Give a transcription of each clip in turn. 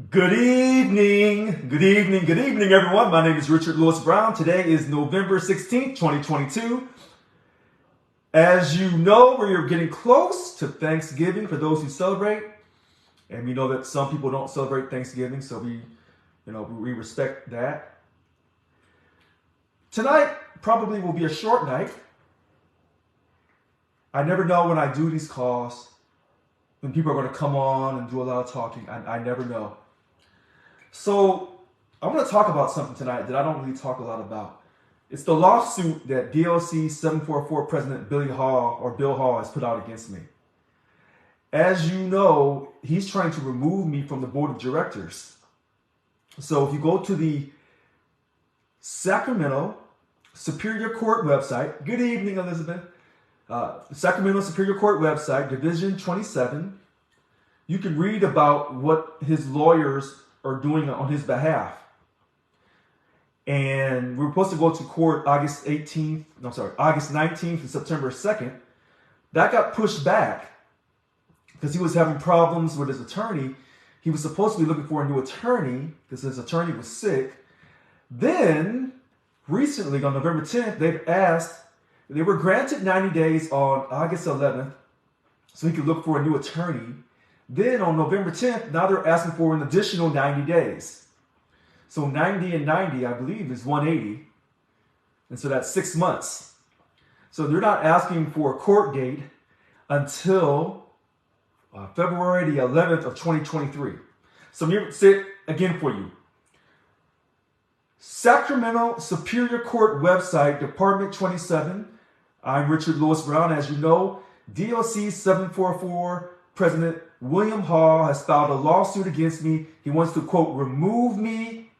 Good evening, everyone. My name is Richard Lewis Brown. Today is November 16th, 2022. As you know, we're getting close to Thanksgiving for those who celebrate. And we know that some people don't celebrate Thanksgiving, so we respect that. Tonight probably will be a short night. I never know when I do these calls when people are going to come on and do a lot of talking. I never know. So I'm going to talk about something tonight that I don't really talk a lot about. It's the lawsuit that DLC 744 President Bill Hall has put out against me. As you know, he's trying to remove me from the board of directors. So if you go to the Sacramento Superior Court website, good evening, Elizabeth. Sacramento Superior Court website, Division 27, you can read about what his lawyers are doing on his behalf. And we were supposed to go to court August 19th and September 2nd. That got pushed back because he was having problems with his attorney. He was supposed to be looking for a new attorney because his attorney was sick. Then, recently on November 10th, they were granted 90 days on August 11th so he could look for a new attorney. Then on November 10th, now they're asking for an additional 90 days. So 90 and 90, I believe, is 180. And so that's 6 months. So they're not asking for a court date until February the 11th of 2023. So let me say it again for you. Sacramento Superior Court website, Department 27. I'm Richard Lewis Brown. As you know, DLC 744 President William Hall has filed a lawsuit against me. He wants to, quote, remove me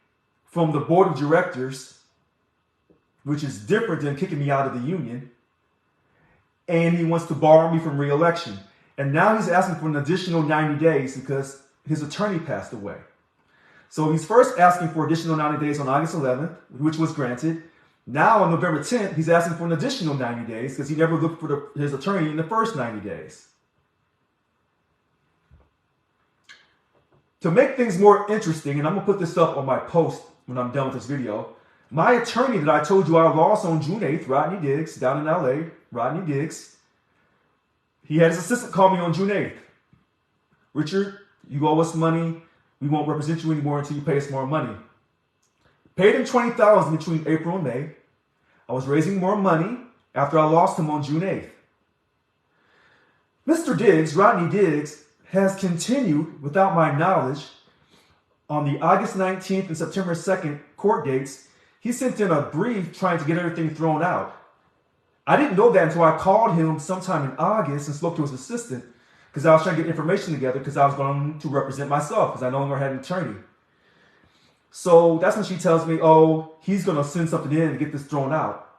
from the board of directors, which is different than kicking me out of the union. And he wants to bar me from re-election. And now he's asking for an additional 90 days because his attorney passed away. So he's first asking for additional 90 days on August 11th, which was granted. Now on November 10th, he's asking for an additional 90 days because he never looked for his attorney in the first 90 days. To make things more interesting, and I'm going to put this up on my post when I'm done with this video, my attorney that I told you I lost on June 8th, Rodney Diggs, down in LA, Rodney Diggs, he had his assistant call me on June 8th. Richard, you owe us money. We won't represent you anymore until you pay us more money. Paid him $20,000 between April and May. I was raising more money after I lost him on June 8th. Mr. Diggs, Rodney Diggs, has continued, without my knowledge, on the August 19th and September 2nd court dates. He sent in a brief trying to get everything thrown out. I didn't know that until I called him sometime in August and spoke to his assistant because I was trying to get information together because I was going to represent myself because I no longer had an attorney. So that's when she tells me, oh, he's going to send something in and get this thrown out.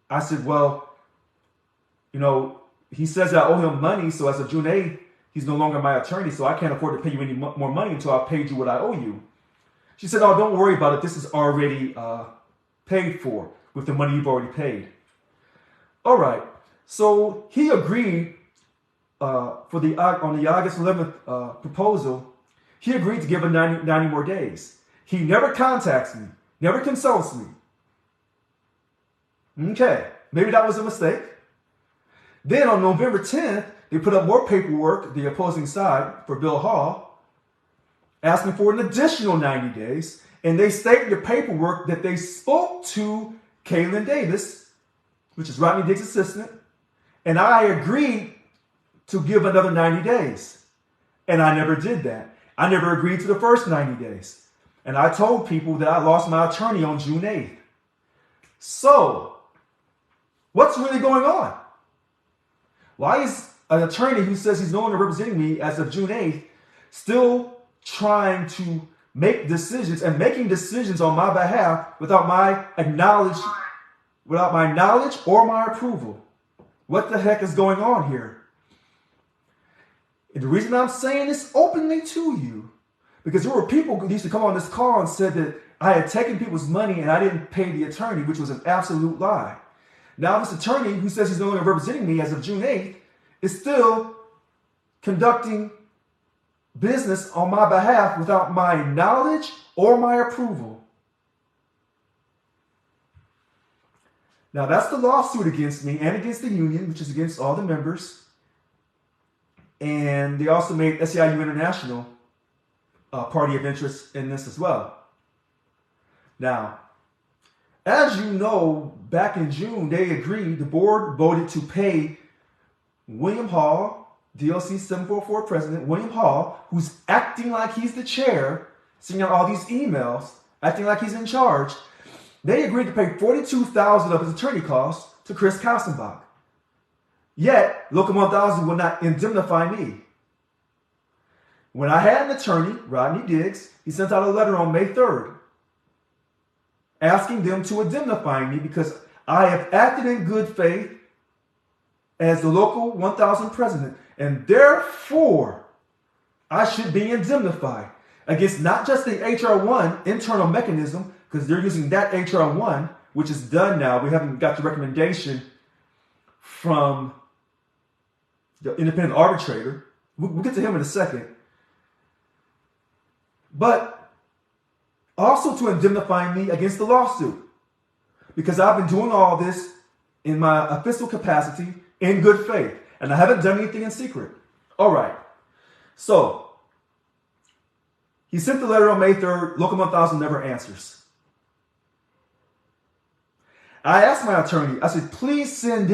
I said, well, he says I owe him money, so as of June 8th, he's no longer my attorney, so I can't afford to pay you any more money until I've paid you what I owe you. She said, oh, don't worry about it. This is already paid for with the money you've already paid. All right. So he agreed on the August 11th proposal. He agreed to give him 90 more days. He never contacts me, never consults me. Okay, maybe that was a mistake. Then on November 10th, they put up more paperwork, the opposing side, for Bill Hall, asking for an additional 90 days. And they state in the paperwork that they spoke to Kaylin Davis, which is Rodney Diggs' assistant, and I agreed to give another 90 days. And I never did that. I never agreed to the first 90 days. And I told people that I lost my attorney on June 8th. So, what's really going on? Why is an attorney who says he's no longer representing me as of June 8th still trying to make decisions and making decisions on my behalf without my knowledge or my approval? What the heck is going on here? And the reason I'm saying this openly to you, because there were people who used to come on this call and said that I had taken people's money and I didn't pay the attorney, which was an absolute lie. Now this attorney who says he's no longer representing me as of June 8th is still conducting business on my behalf without my knowledge or my approval. Now, that's the lawsuit against me and against the union, which is against all the members. And they also made SEIU International a party of interest in this as well. Now, as you know, back in June, they agreed, the board voted to pay William Hall, DLC 744 president, William Hall, who's acting like he's the chair, sending out all these emails, acting like he's in charge. They agreed to pay $42,000 of his attorney costs to Chris Kassenbach. Yet, Local 1000 will not indemnify me. When I had an attorney, Rodney Diggs, he sent out a letter on May 3rd asking them to indemnify me because I have acted in good faith as the Local 1000 president, and therefore I should be indemnified against not just the HR 1 internal mechanism, because they're using that HR 1, which is done now. We haven't got the recommendation from the independent arbitrator. We'll get to him in a second. But also to indemnify me against the lawsuit, because I've been doing all this in my official capacity in good faith, and I haven't done anything in secret. All right. So he sent the letter on May 3rd. Local 1000 never answers. I asked my attorney, I said, please send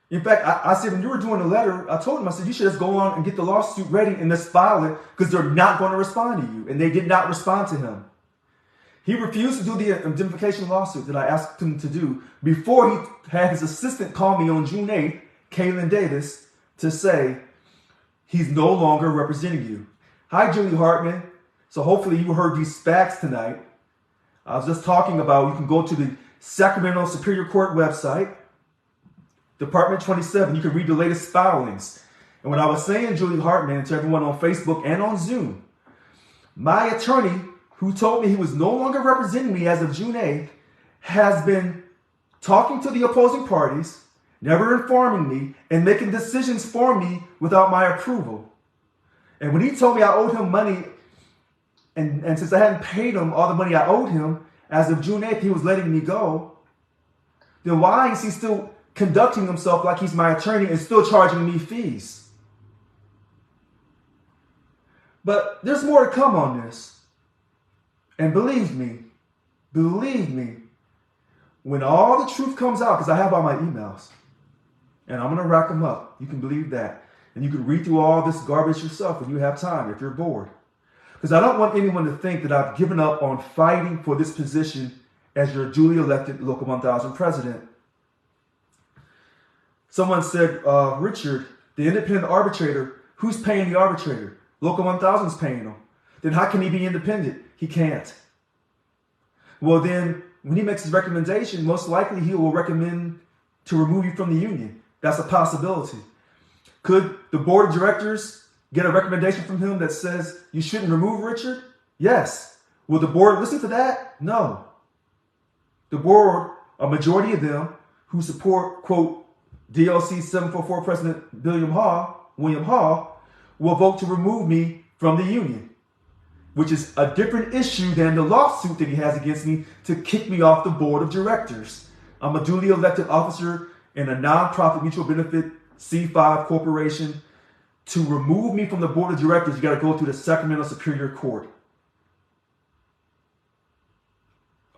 in fact, I said, when you were doing the letter, I told him, I said, you should just go on and get the lawsuit ready and just file it because they're not going to respond to you. And they did not respond to him. He refused to do the indemnification lawsuit that I asked him to do before he had his assistant call me on June 8th, Kaylin Davis, to say he's no longer representing you. Hi, Julie Hartman. So hopefully you heard these facts tonight. I was just talking about, you can go to the Sacramento Superior Court website, Department 27. You can read the latest filings. And when I was saying Julie Hartman to everyone on Facebook and on Zoom, my attorney, who told me he was no longer representing me as of June 8th, has been talking to the opposing parties, never informing me, and making decisions for me without my approval. And when he told me I owed him money, and since I hadn't paid him all the money I owed him, as of June 8th, he was letting me go, then why is he still conducting himself like he's my attorney and still charging me fees? But there's more to come on this. And believe me, when all the truth comes out, because I have all my emails, and I'm going to rack them up, you can believe that. And you can read through all this garbage yourself when you have time, if you're bored. Because I don't want anyone to think that I've given up on fighting for this position as your duly elected Local 1000 president. Someone said, Richard, the independent arbitrator, who's paying the arbitrator? Local 1000 is paying him. Then how can he be independent? He can't. Well, then when he makes his recommendation, most likely he will recommend to remove you from the union. That's a possibility. Could the board of directors get a recommendation from him that says you shouldn't remove Richard? Yes. Will the board listen to that? No. The board, a majority of them who support, quote, DLC 744 President William Hall, will vote to remove me from the union, which is a different issue than the lawsuit that he has against me to kick me off the board of directors. I'm a duly elected officer in a nonprofit mutual benefit C5 corporation. To remove me from the board of directors, you got to go through the Sacramento Superior Court.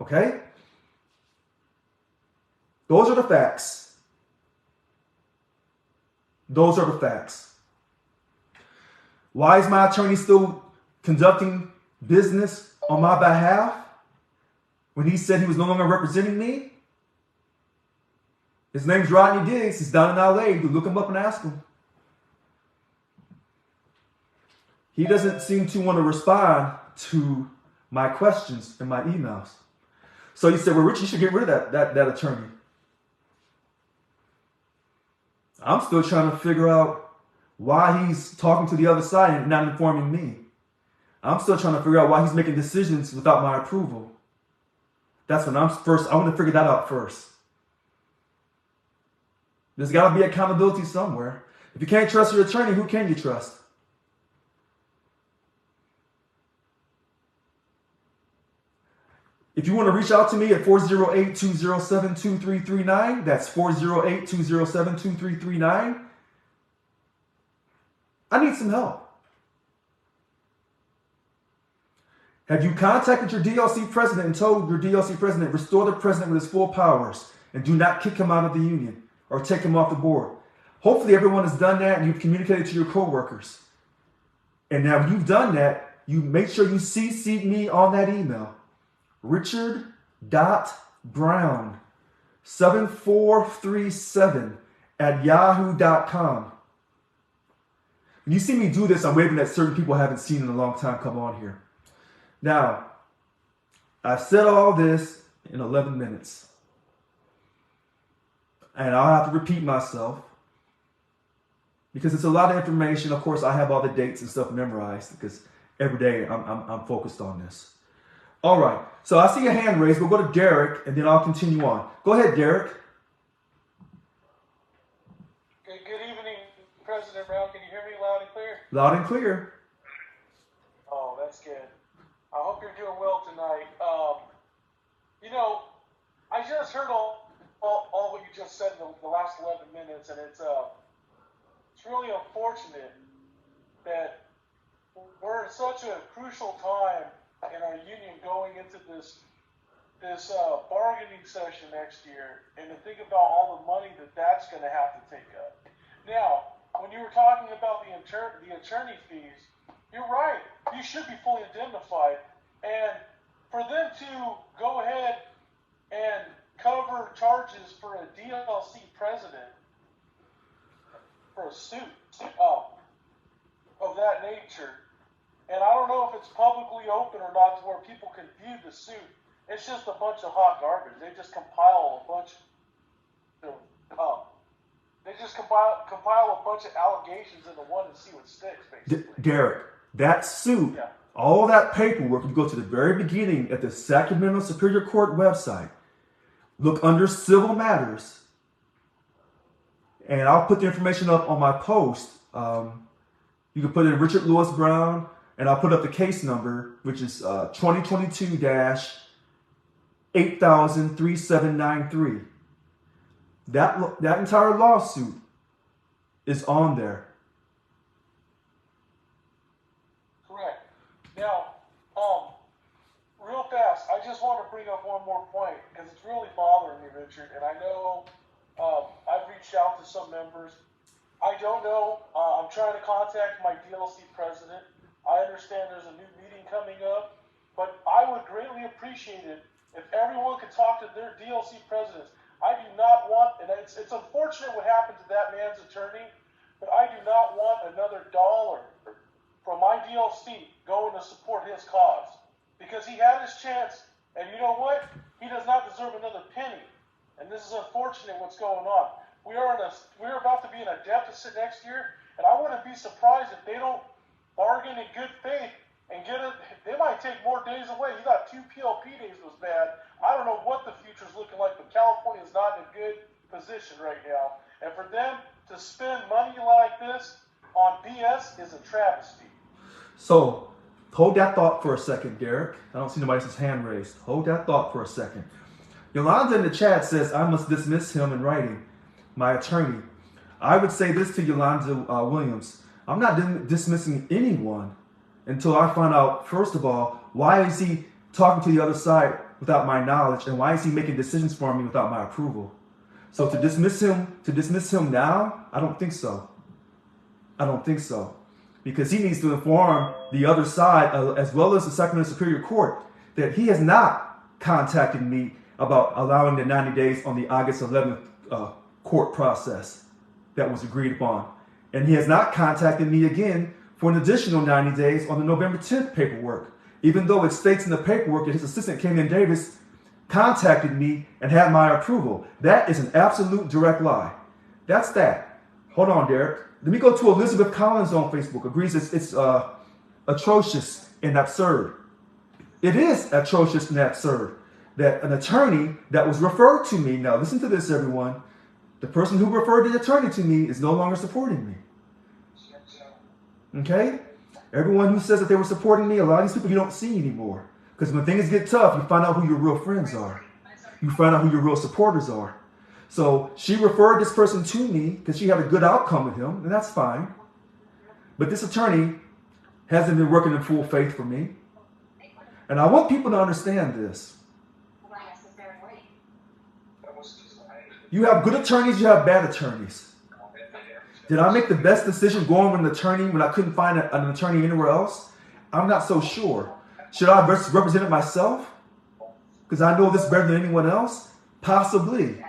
Okay? Those are the facts. Those are the facts. Why is my attorney still conducting business on my behalf when he said he was no longer representing me? His name's Rodney Diggs. He's down in LA. You can look him up and ask him. He doesn't seem to want to respond to my questions and my emails. So you said, well, Rich, you should get rid of that attorney. I'm still trying to figure out why he's talking to the other side and not informing me. I'm still trying to figure out why he's making decisions without my approval. That's when I want to figure that out first. There's got to be accountability somewhere. If you can't trust your attorney, who can you trust? If you want to reach out to me at 408-207-2339, that's 408-207-2339. I need some help. Have you contacted your DLC president and told your DLC president, restore the president with his full powers and do not kick him out of the union or take him off the board? Hopefully everyone has done that and you've communicated to your coworkers. And now you've done that, you make sure you CC me on that email. richard.brown7437@yahoo.com. When you see me do this, I'm waving at certain people I haven't seen in a long time come on here. Now, I've said all this in 11 minutes. And I'll have to repeat myself because it's a lot of information. Of course, I have all the dates and stuff memorized because every day I'm focused on this. All right, so I see a hand raised. We'll go to Derek, and then I'll continue on. Go ahead, Derek. Okay, good evening, President Brown. Can you hear me loud and clear? Loud and clear. Oh, that's good. I hope you're doing well tonight. I just heard all what you just said in the last 11 minutes, and it's really unfortunate that we're in such a crucial time in our union going into this bargaining session next year, and to think about all the money that's going to have to take up. Now, when you were talking about the attorney fees, you're right. You should be fully indemnified, and for them to go ahead and cover charges for a DLC president for a suit of that nature. And I don't know if it's publicly open or not to where people can view the suit. It's just a bunch of hot garbage. They just compile a bunch of allegations into one and see what sticks, basically. Derek, that suit, all that paperwork, you go to the very beginning at the Sacramento Superior Court website, look under civil matters, and I'll put the information up on my post. You can put in Richard Lewis Brown, and I'll put up the case number, which is 2022-803793. That entire lawsuit is on there. Correct. Now, real fast, I just want to bring up one more point because it's really bothering me, Richard. And I know I've reached out to some members. I don't know. I'm trying to contact my DLC president. I understand there's a new meeting coming up, but I would greatly appreciate it if everyone could talk to their DLC presidents. I do not want, and it's unfortunate what happened to that man's attorney, but I do not want another dollar from my DLC going to support his cause, because he had his chance, and you know what? He does not deserve another penny, and this is unfortunate what's going on. We're about to be in a deficit next year, and I wouldn't be surprised if they don't bargain in good faith and get it. They might take more days away. You got 2 PLP days was bad. I don't know what the future's looking like, but California is not in a good position right now. And for them to spend money like this on BS is a travesty. So, hold that thought for a second, Derek. I don't see nobody else's hand raised. Hold that thought for a second. Yolanda in the chat says, I must dismiss him in writing, my attorney. I would say this to Yolanda Williams. I'm not dismissing anyone until I find out, first of all, why is he talking to the other side without my knowledge, and why is he making decisions for me without my approval? So to dismiss him now, I don't think so. I don't think so. Because he needs to inform the other side, as well as the Sacramento Superior Court, that he has not contacted me about allowing the 90 days on the August 11th court process that was agreed upon. And he has not contacted me again for an additional 90 days on the November 10th paperwork, even though it states in the paperwork that his assistant, Kenyon Davis, contacted me and had my approval. That is an absolute direct lie. That's that. Hold on, Derek. Let me go to Elizabeth Collins on Facebook. Agrees it's atrocious and absurd. It is atrocious and absurd that an attorney that was referred to me, now listen to this, everyone, the person who referred the attorney to me is no longer supporting me. Okay? Everyone who says that they were supporting me, a lot of these people you don't see anymore. Because when things get tough, you find out who your real friends are. You find out who your real supporters are. So she referred this person to me because she had a good outcome with him, and that's fine. But this attorney hasn't been working in full faith for me. And I want people to understand this. You have good attorneys, you have bad attorneys. Did I make the best decision going with an attorney when I couldn't find an attorney anywhere else? I'm not so sure. Should I have represented myself? Because I know this better than anyone else? Possibly.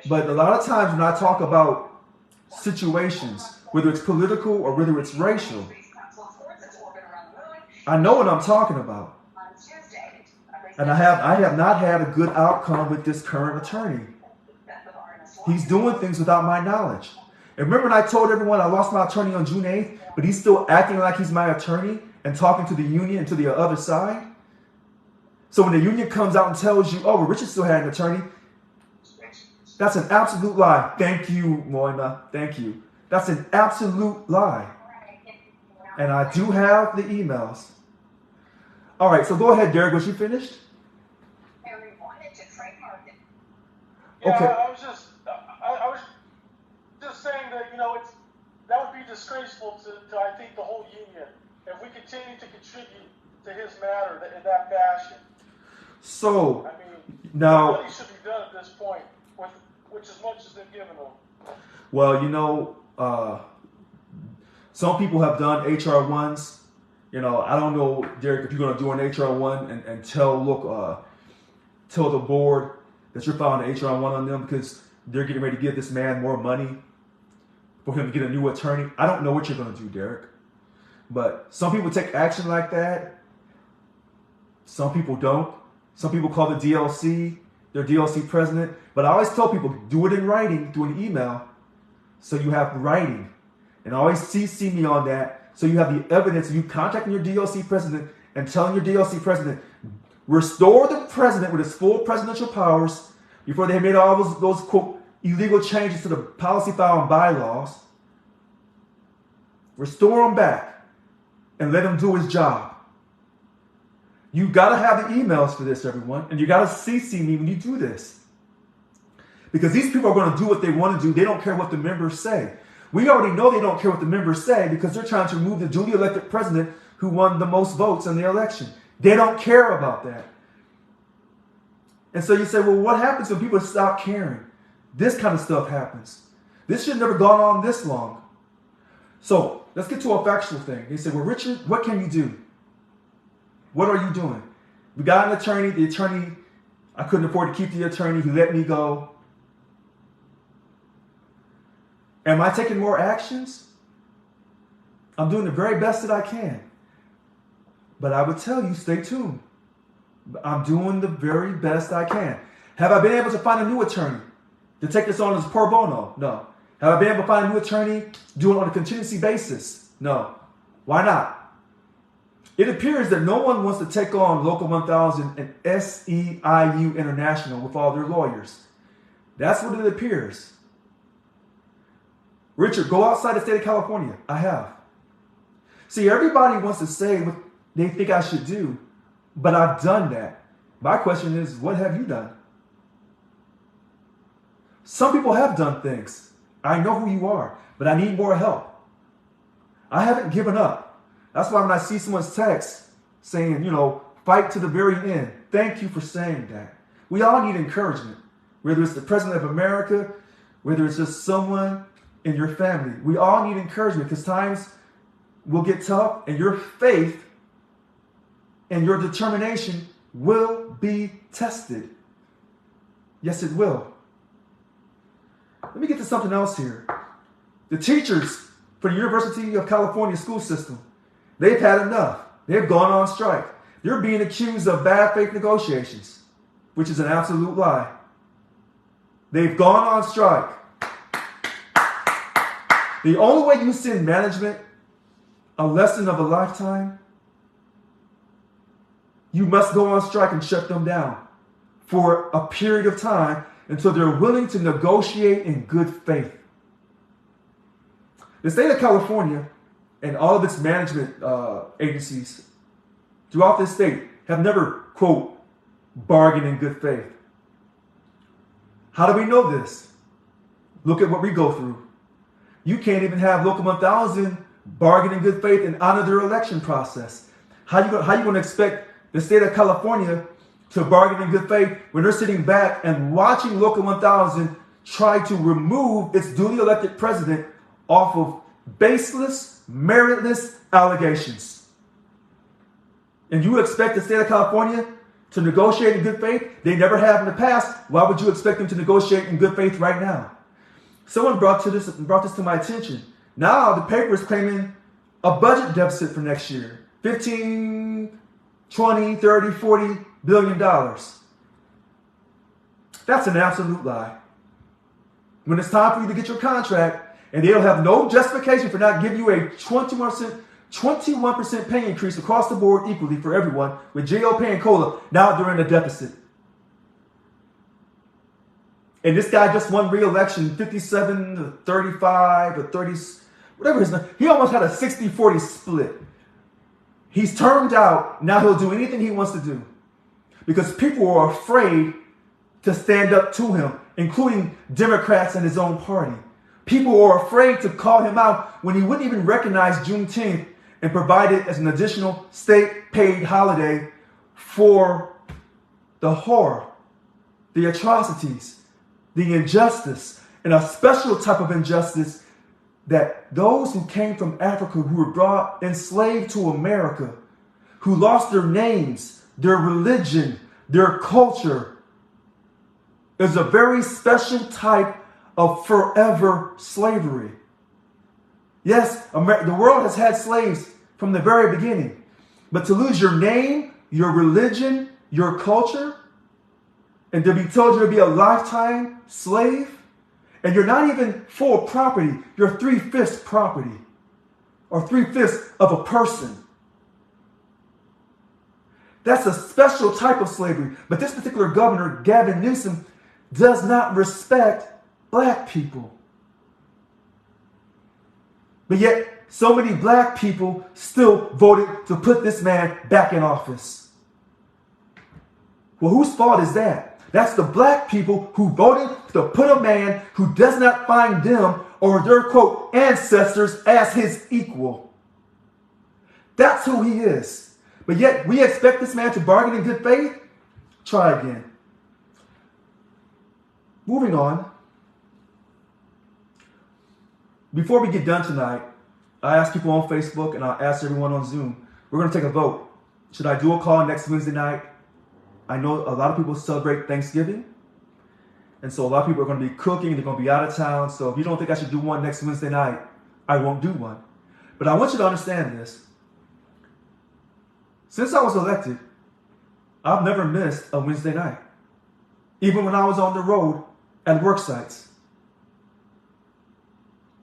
But a lot of times when I talk about situations, whether it's political or whether it's racial, I know what I'm talking about. And I have not had a good outcome with this current attorney. He's doing things without my knowledge. And remember when I told everyone I lost my attorney on June 8th, but he's still acting like he's my attorney and talking to the union and to the other side? So when the union comes out and tells you, oh, well, Richard still had an attorney, that's an absolute lie. Thank you, Moima. Thank you. That's an absolute lie. And I do have the emails. All right, so go ahead, Derek. Was you finished? Yeah, Okay. I was just saying that, that would be disgraceful to I think the whole union if we continue to contribute to his matter in that fashion. So I mean, now, what should be done at this point with as much as they've given him. well, some people have done HR 1s. I don't know, Derek, if you're going to do an HR 1 and tell the board that you're filing an HR 1 on them because they're getting ready to give this man more money for him to get a new attorney. I don't know what you're going to do, Derek. But some people take action like that. Some people don't. Some people call the DLC, their DLC president. But I always tell people, do it in writing, through an email, so you have writing. And always CC me on that, so you have the evidence of you contacting your DLC president and telling your DLC president, restore the president with his full presidential powers before they made all those quote, illegal changes to the policy file and bylaws. Restore him back and let him do his job. You got to have the emails for this, everyone, and you got to CC me when you do this. Because these people are going to do what they want to do. They don't care what the members say. We already know they don't care what the members say because they're trying to remove the duly elected president who won the most votes in the election. They don't care about that. And so you say, well, what happens when people stop caring? This kind of stuff happens. This should have never gone on this long. So let's get to a factual thing. They say, well, Richard, what can you do? What are you doing? We got an attorney. The attorney, I couldn't afford to keep the attorney. He let me go. Am I taking more actions? I'm doing the very best that I can. But I would tell you, stay tuned. I'm doing the very best I can. Have I been able to find a new attorney to take this on as pro bono? No. Have I been able to find a new attorney, do it on a contingency basis? No. Why not? It appears that no one wants to take on Local 1000 and SEIU International with all their lawyers. That's what it appears. Richard, go outside the state of California. I have. See, everybody wants to say what they think I should do, but I've done that. My question is, what have you done? Some people have done things. I know who you are, but I need more help. I haven't given up. That's why when I see someone's text saying, fight to the very end, thank you for saying that. We all need encouragement, whether it's the President of America, whether it's just someone in your family. We all need encouragement because times will get tough and your faith and your determination will be tested. Yes, it will. Let me get to something else here. The teachers for the University of California school system, they've had enough. They've gone on strike. They're being accused of bad faith negotiations, which is an absolute lie. They've gone on strike. The only way you send management a lesson of a lifetime, you must go on strike and shut them down for a period of time until they're willing to negotiate in good faith. The state of California and all of its management agencies throughout this state have never, quote, bargained in good faith. How do we know this? Look at what we go through. You can't even have Local 1000 bargain in good faith and honor their election process. How you going to expect the state of California to bargain in good faith when they're sitting back and watching Local 1000 try to remove its duly elected president off of baseless, meritless allegations? And you expect the state of California to negotiate in good faith? They never have in the past. Why would you expect them to negotiate in good faith right now? Someone brought this to my attention. Now the paper is claiming a budget deficit for next year. 15, 20, 30, 40 billion dollars. That's an absolute lie. When it's time for you to get your contract, and they'll have no justification for not giving you a 21% pay increase across the board equally for everyone, with JO paying COLA, now they're in a deficit. And this guy just won re-election 57 to 35 or 30, whatever his name. He almost had a 60-40 split. He's turned out, now he'll do anything he wants to do. Because people are afraid to stand up to him, including Democrats in his own party. People are afraid to call him out when he wouldn't even recognize Juneteenth and provide it as an additional state-paid holiday for the horror, the atrocities, the injustice, and a special type of injustice that those who came from Africa, who were brought enslaved to America, who lost their names, their religion, their culture, is a very special type of forever slavery. Yes, the world has had slaves from the very beginning, but to lose your name, your religion, your culture, and to be told you'll be a lifetime slave, and you're not even full property, you're 3/5 property, or 3/5 of a person. That's a special type of slavery. But this particular governor, Gavin Newsom, does not respect black people. But yet, so many black people still voted to put this man back in office. Well, whose fault is that? That's the black people who voted to put a man who does not find them or their, quote, ancestors as his equal. That's who he is. But yet, we expect this man to bargain in good faith? Try again. Moving on. Before we get done tonight, I asked people on Facebook and I asked everyone on Zoom, we're going to take a vote. Should I do a call next Wednesday night? I know a lot of people celebrate Thanksgiving. And so a lot of people are going to be cooking. They're going to be out of town. So if you don't think I should do one next Wednesday night, I won't do one. But I want you to understand this. Since I was elected, I've never missed a Wednesday night. Even when I was on the road at work sites.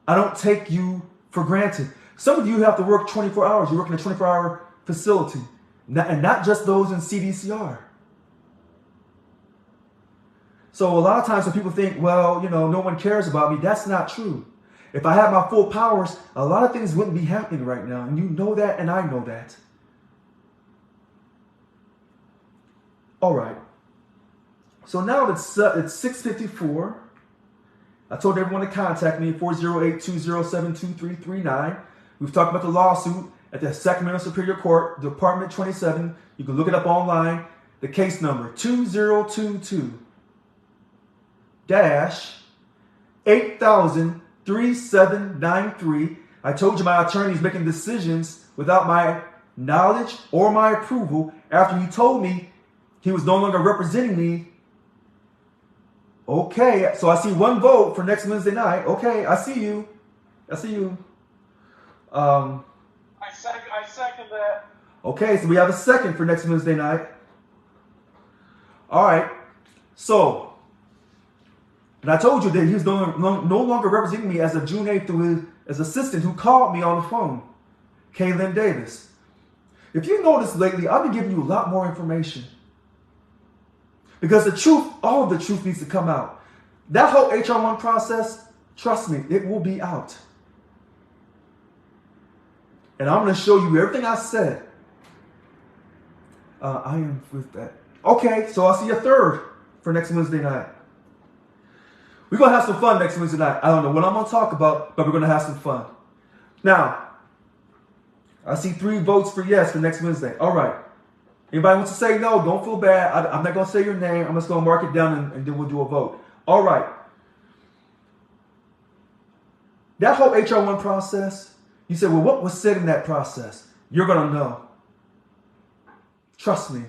I don't take you for granted. Some of you have to work 24 hours. You work in a 24-hour facility. And not just those in CDCR. So a lot of times when people think, well, no one cares about me, that's not true. If I had my full powers, a lot of things wouldn't be happening right now. And you know that, and I know that. All right. So now it's 6:54. I told everyone to contact me at 408-207-2339. We've talked about the lawsuit at the Sacramento Superior Court, Department 27. You can look it up online. The case number 2022-803793. I told you my attorney is making decisions without my knowledge or my approval after he told me he was no longer representing me. Okay, so I see one vote for next Wednesday night. Okay, I see you. I second that. Okay, so we have a second for next Wednesday night. All right. So, and I told you that he was no longer representing me as of June 8th through his assistant who called me on the phone, Kaylin Davis. If you noticed lately, I've been giving you a lot more information. Because the truth, all of the truth needs to come out. That whole HR1 process, trust me, it will be out. And I'm going to show you everything I said I am with that. Okay, so I'll see you third for next Wednesday night. We're going to have some fun next Wednesday night. I don't know what I'm going to talk about, but we're going to have some fun. Now, I see 3 votes for yes for next Wednesday. All right. Anybody wants to say no, don't feel bad. I'm not going to say your name. I'm just going to mark it down and then we'll do a vote. All right. That whole HR 1 process, you said, well, what was said in that process? You're going to know. Trust me.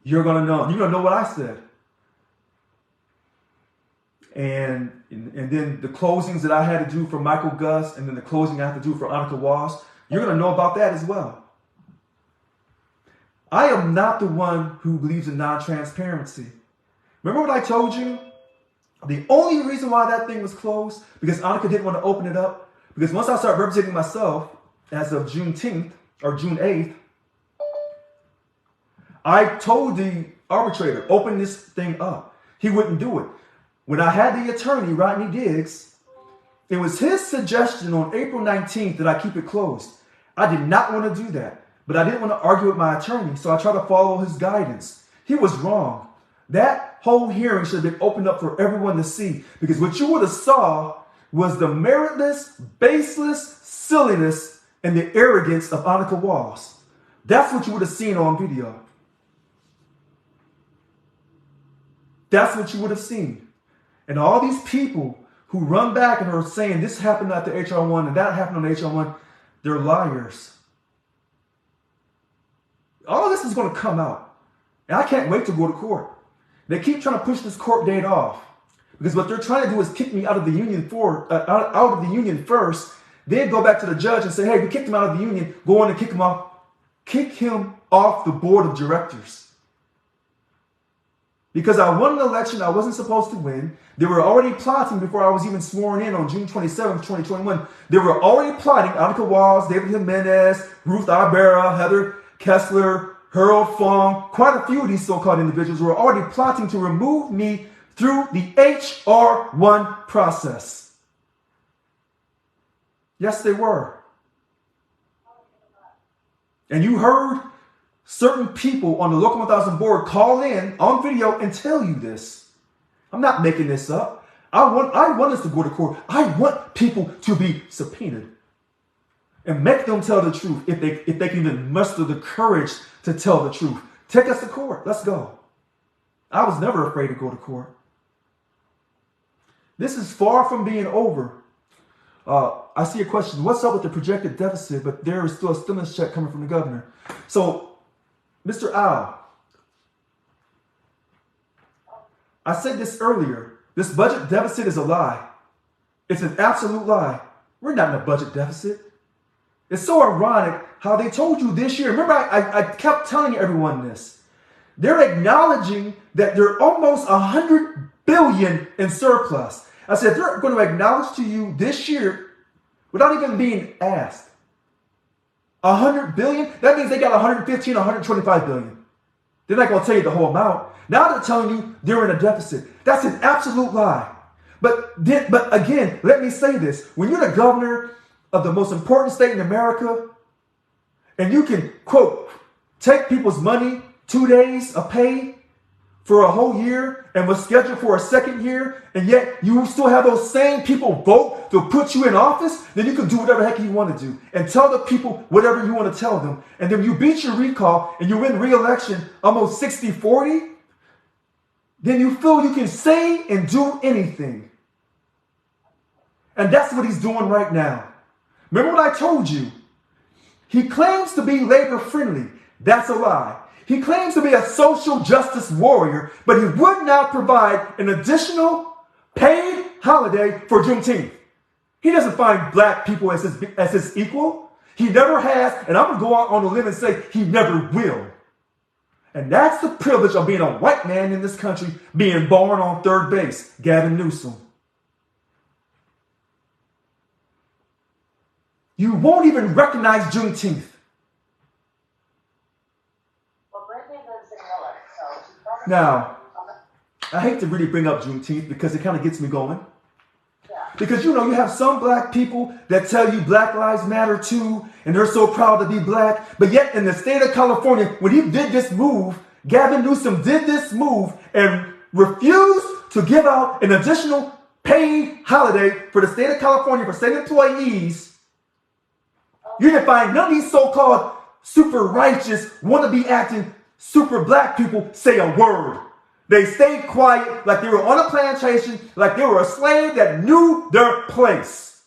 You're going to know. You're going to know what I said. And then the closings that I had to do for Michael Gus, and then the closing I have to do for Annika Walls, you're going to know about that as well. I am not the one who believes in non-transparency. Remember what I told you? The only reason why that thing was closed, because Annika didn't want to open it up, because once I started representing myself as of Juneteenth or June 8th, I told the arbitrator, open this thing up. He wouldn't do it. When I had the attorney, Rodney Diggs, it was his suggestion on April 19th that I keep it closed. I did not want to do that, but I didn't want to argue with my attorney, so I tried to follow his guidance. He was wrong. That whole hearing should have been opened up for everyone to see, because what you would have saw was the meritless, baseless silliness and the arrogance of Annika Walls. That's what you would have seen on video. That's what you would have seen. And all these people who run back and are saying this happened at the HR1 and that happened on the HR1, they're liars. All this is going to come out. And I can't wait to go to court. They keep trying to push this court date off. Because what they're trying to do is kick me out of the union out of the union first. Then go back to the judge and say, hey, we kicked him out of the union. Go on and kick him off the board of directors. Because I won an election I wasn't supposed to win. They were already plotting before I was even sworn in on June 27th, 2021. They were already plotting. Annika Walls, David Jimenez, Ruth Ibarra, Heather Kessler, Harold Fong, quite a few of these so-called individuals were already plotting to remove me through the HR1 process. Yes, they were. And you heard certain people on the Local 1000 board call in on video and tell you this. I'm not making this up. I want us to go to court. I want people to be subpoenaed and make them tell the truth if they can even muster the courage to tell the truth. Take us to court. Let's go. I was never afraid to go to court. This is far from being over. I see a question. What's up with the projected deficit? But there is still a stimulus check coming from the governor. So, Mr. Al, I said this earlier. This budget deficit is a lie. It's an absolute lie. We're not in a budget deficit. It's so ironic how they told you this year. Remember, I kept telling everyone this. They're acknowledging that they're almost $100 billion in surplus. I said, they're going to acknowledge to you this year without even being asked. $100 billion? That means they got 115, 125 billion. They're not going to tell you the whole amount. Now they're telling you they're in a deficit. That's an absolute lie. But again, let me say this. When you're the governor of the most important state in America, and you can, quote, take people's money, 2 days of pay for a whole year and was scheduled for a second year, and yet you still have those same people vote to put you in office, then you can do whatever the heck you want to do and tell the people whatever you want to tell them. And then you beat your recall and you win re-election almost 60-40, then you feel you can say and do anything. And that's what he's doing right now. Remember what I told you? He claims to be labor friendly. That's a lie. He claims to be a social justice warrior, but he would not provide an additional paid holiday for Juneteenth. He doesn't find black people as his equal. He never has, and I'm going to go out on a limb and say he never will. And that's the privilege of being a white man in this country, being born on third base, Gavin Newsom. You won't even recognize Juneteenth. Now, I hate to really bring up Juneteenth because it kind of gets me going. Because you have some black people that tell you Black Lives Matter too, and they're so proud to be black. But yet in the state of California, when he did this move, Gavin Newsom did this move and refused to give out an additional paid holiday for the state of California for state employees. You didn't find none of these so-called super righteous, wannabe acting super black people say a word. They stayed quiet like they were on a plantation, like they were a slave that knew their place.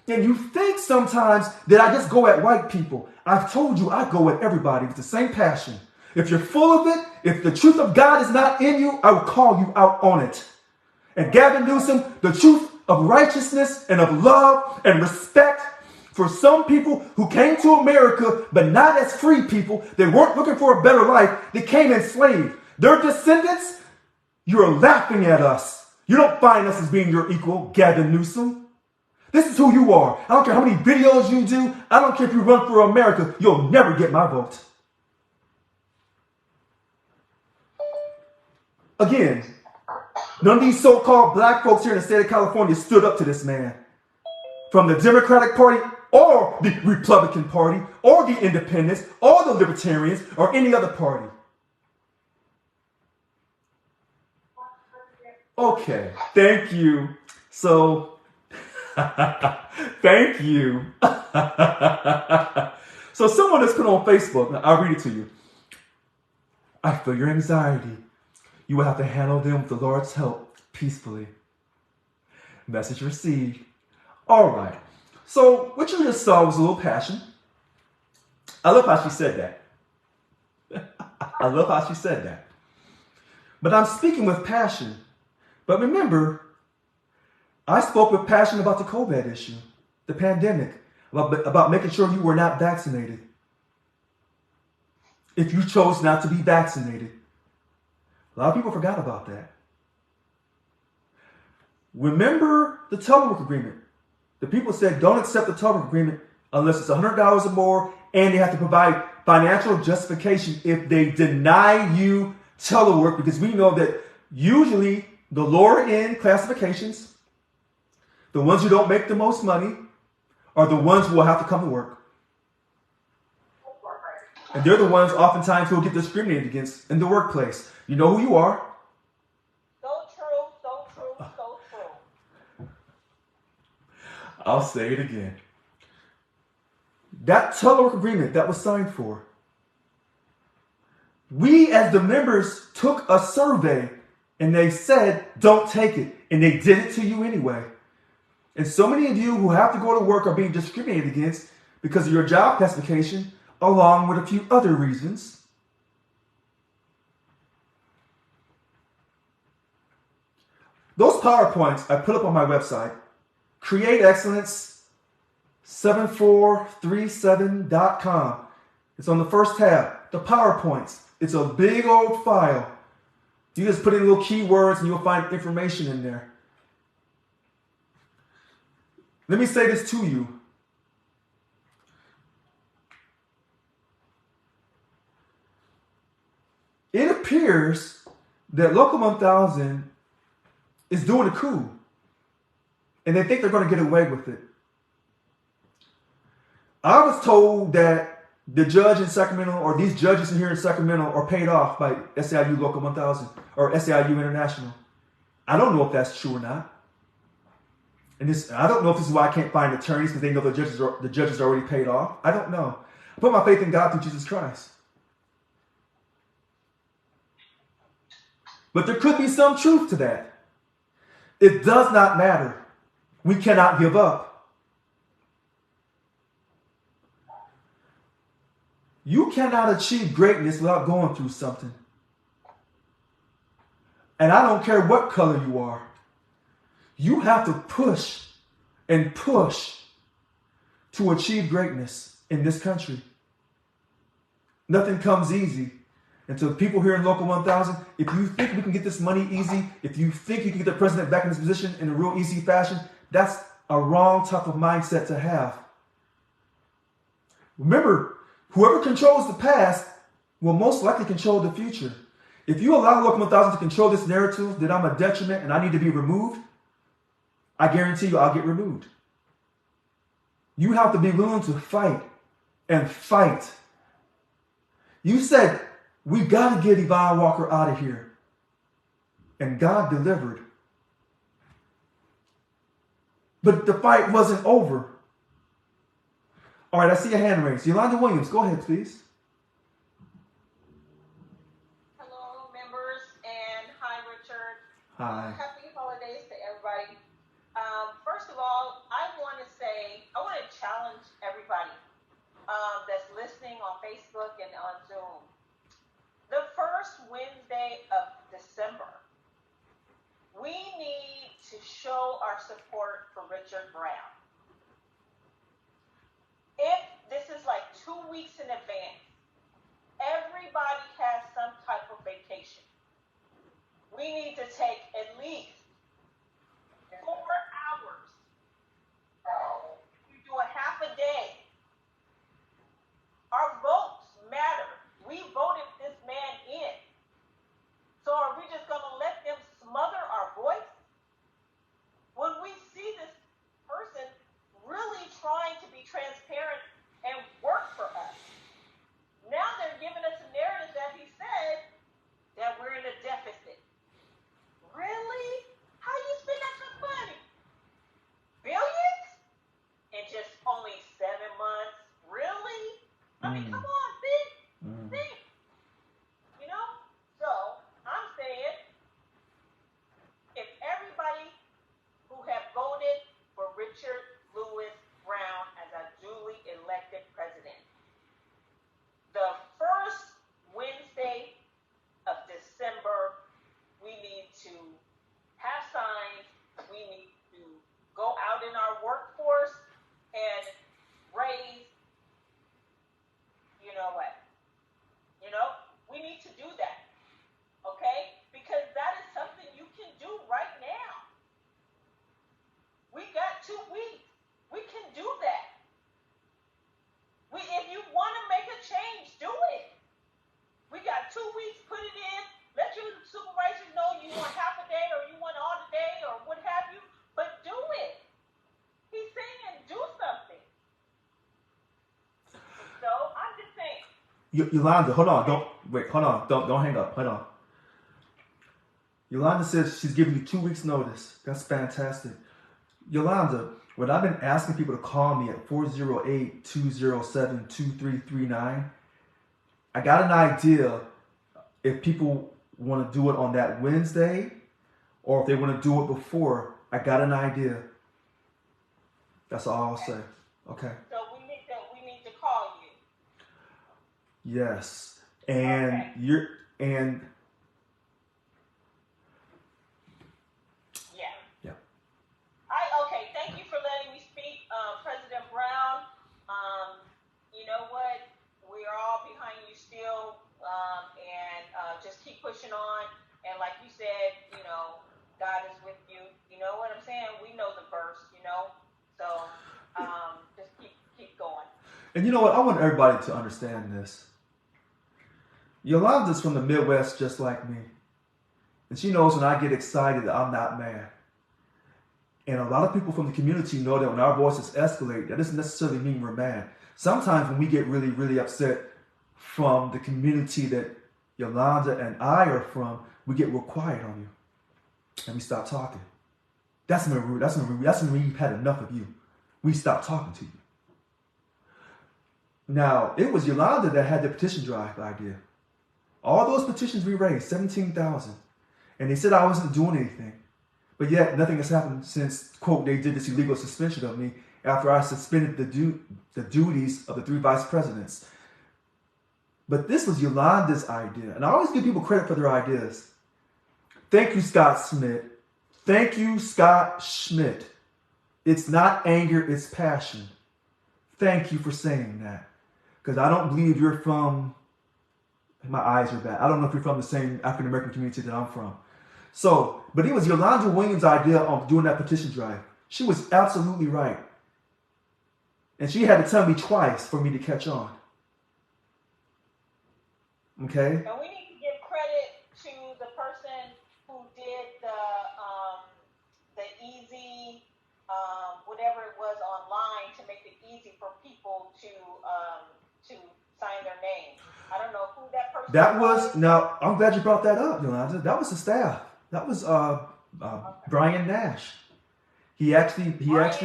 And you think sometimes that I just go at white people. I've told you I go at everybody with the same passion. If you're full of it, if the truth of God is not in you, I will call you out on it. And Gavin Newsom, the truth of righteousness and of love and respect for some people who came to America, but not as free people. They weren't looking for a better life. They came enslaved. Their descendants, you're laughing at us. You don't find us as being your equal, Gavin Newsom. This is who you are. I don't care how many videos you do. I don't care if you run for America. You'll never get my vote. Again, none of these so-called black folks here in the state of California stood up to this man. From the Democratic Party or the Republican Party or the Independents or the Libertarians or any other party. Okay, thank you. So, thank you. So someone has put on Facebook, I'll read it to you. I feel your anxiety. You will have to handle them with the Lord's help peacefully. Message received. All right. So what you just saw was a little passion. I love how she said that. I love how she said that. But I'm speaking with passion. But remember, I spoke with passion about the COVID issue, the pandemic, about making sure you were not vaccinated. If you chose not to be vaccinated. A lot of people forgot about that. Remember the telework agreement. The people said don't accept the telework agreement unless it's $100 or more, and they have to provide financial justification if they deny you telework, because we know that usually the lower end classifications, the ones who don't make the most money, are the ones who will have to come to work. And they're the ones oftentimes who will get discriminated against in the workplace. You know who you are. So true, so true, so true. I'll say it again. That telework agreement that was signed for, we as the members took a survey and they said, don't take it. And they did it to you anyway. And so many of you who have to go to work are being discriminated against because of your job classification, along with a few other reasons. Those PowerPoints I put up on my website, createexcellence7437.com. It's on the first tab, the PowerPoints. It's a big old file. You just put in little keywords and you'll find information in there. Let me say this to you. It appears that Local 1000 is doing a coup, and they think they're going to get away with it. I was told that the judge in Sacramento, or these judges here in Sacramento, are paid off by SAIU Local 1000 or SAIU International. I don't know if that's true or not. And I don't know if this is why I can't find attorneys, because they know the judges are already paid off. I don't know. I put my faith in God through Jesus Christ. But there could be some truth to that. It does not matter. We cannot give up. You cannot achieve greatness without going through something. And I don't care what color you are. You have to push and push to achieve greatness in this country. Nothing comes easy. And to the people here in Local 1000, if you think we can get this money easy, if you think you can get the president back in his position in a real easy fashion, that's a wrong type of mindset to have. Remember, whoever controls the past will most likely control the future. If you allow Local 1000 to control this narrative that I'm a detriment and I need to be removed, I guarantee you I'll get removed. You have to be willing to fight and fight. You said, we got to get Yvonne Walker out of here. And God delivered. But the fight wasn't over. All right, I see a hand raised. Yolanda Williams, go ahead, please. Hello, members, and hi, Richard. Hi. Happy holidays to everybody. First of all, I want to challenge everybody that's listening on Facebook and on Zoom. The first Wednesday of December, we need to show our support for Richard Brown. If this is like 2 weeks in advance, everybody has some type of vacation. We need to take at least 4 hours. You do a half a day. Our votes matter. We voted this man in. So are we just going to let them smother our voice? When we see this person really trying to be transparent and work for us, now they're giving us a narrative that he said that we're in a deficit. Really? How do you spend that much money? Billions? In just only 7 months? Really? I mean, come on, think. Think. You know? So, I'm saying, if everybody who have voted for Richard Lewis Brown as a duly elected president, the first Wednesday of December, we need to have signs. We need to go out in our workforce and raise, you know what? You know, we need to do that, okay? Because that is something you can do right now. We got 2 weeks. We can do that. If you want to make a change, do it. We got 2 weeks, put it in. Let your supervisors know you want half a day or you want all the day or what have you, but do it. He's saying do something. So I'm just saying. Yolanda, hold on. Don't hang up. Hold on. Yolanda says she's giving you 2 weeks notice. That's fantastic. Yolanda, when I've been asking people to call me at 408-207-2339, I got an idea if people want to do it on that Wednesday or if they want to do it before. I got an idea. That's all I'll say. Okay. So we need to call you. Yes. And okay. Yeah. Okay, thank you for letting me speak, President Brown. You know what? We are all behind you still, and just keep pushing on. And like you said, you know, God is with you. You know what I'm saying? We know the verse, you know. So just keep going. And you know what? I want everybody to understand this. Yolanda's from the Midwest just like me. And she knows when I get excited that I'm not mad. And a lot of people from the community know that when our voices escalate, that doesn't necessarily mean we're mad. Sometimes when we get really, really upset from the community that Yolanda and I are from, we get real quiet on you. And we stop talking. That's when we've had enough of you. We stop talking to you. Now, it was Yolanda that had the petition drive idea. All those petitions we raised, 17,000. And they said I wasn't doing anything. But yet, nothing has happened since, quote, they did this illegal suspension of me after I suspended the duties of the 3 vice presidents. But this was Yolanda's idea. And I always give people credit for their ideas. Thank you, Scott Schmidt. Thank you, Scott Schmidt. It's not anger, it's passion. Thank you for saying that. Because I don't believe you're from, my eyes are bad. I don't know if you're from the same African American community that I'm from. So, but it was Yolanda Williams' idea of doing that petition drive. She was absolutely right. And she had to tell me twice for me to catch on. Okay? And we need to give credit to the person who did the easy That was, now, I'm glad you brought that up, Yolanda. That was the staff. That was Brian Nash. Brian Nash,